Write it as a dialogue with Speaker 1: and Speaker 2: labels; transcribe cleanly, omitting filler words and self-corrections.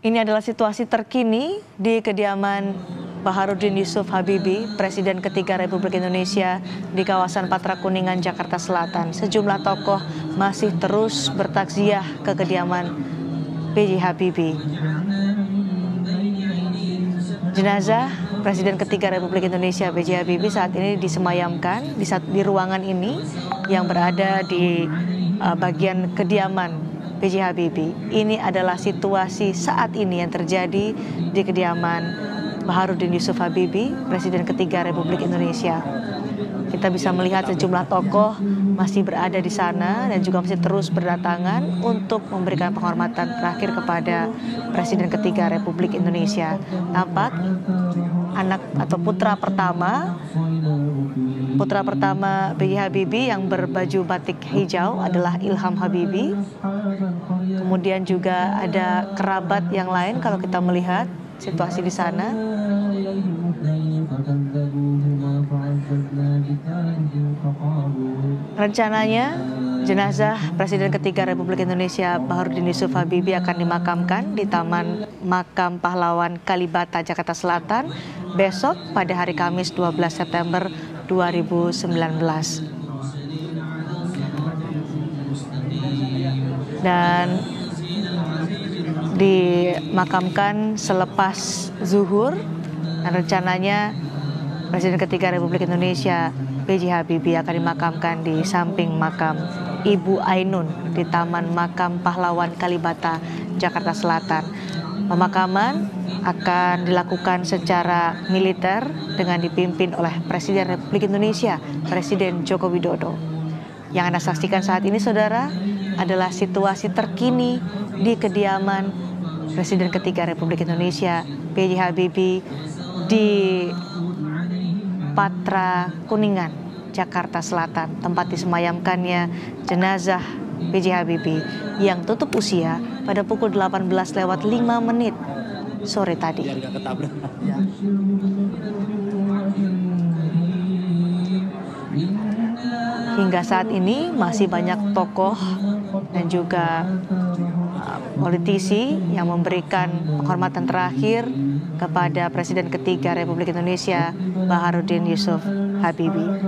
Speaker 1: Ini adalah situasi terkini di kediaman Baharudin Yusuf Habibie, Presiden ketiga Republik Indonesia di kawasan Patra Kuningan, Jakarta Selatan. Sejumlah tokoh masih terus bertakziah ke kediaman B.J. Habibie. Jenazah Presiden ketiga Republik Indonesia B.J. Habibie saat ini disemayamkan di ruangan ini yang berada di bagian kediaman B.J. Habibie. Ini adalah situasi saat ini yang terjadi di kediaman Baharudin Yusuf Habibie, Presiden ketiga Republik Indonesia. Kita bisa melihat sejumlah tokoh masih berada di sana dan juga masih terus berdatangan untuk memberikan penghormatan terakhir kepada Presiden ketiga Republik Indonesia. Tampak anak atau putra pertama B.J. Habibie yang berbaju batik hijau adalah Ilham Habibie. Kemudian juga ada kerabat yang lain kalau kita melihat situasi di sana. Rencananya jenazah Presiden ketiga Republik Indonesia Baharudin Yusuf Habibie akan dimakamkan di Taman Makam Pahlawan Kalibata, Jakarta Selatan besok pada hari Kamis 12 September 2019. Dan dimakamkan selepas zuhur, dan rencananya Presiden ketiga Republik Indonesia B.J. Habibie akan dimakamkan di samping makam Ibu Ainun di Taman Makam Pahlawan Kalibata, Jakarta Selatan. Pemakaman akan dilakukan secara militer dengan dipimpin oleh Presiden Republik Indonesia, Presiden Joko Widodo. Yang Anda saksikan saat ini, saudara, adalah situasi terkini di kediaman Presiden ketiga Republik Indonesia B.J. Habibie di Patra Kuningan, Jakarta Selatan, tempat disemayamkannya jenazah B.J. Habibie yang tutup usia pada pukul 18:05 sore tadi. Hingga saat ini masih banyak tokoh dan juga politisi yang memberikan penghormatan terakhir kepada Presiden ketiga Republik Indonesia Baharudin Yusuf Habibie.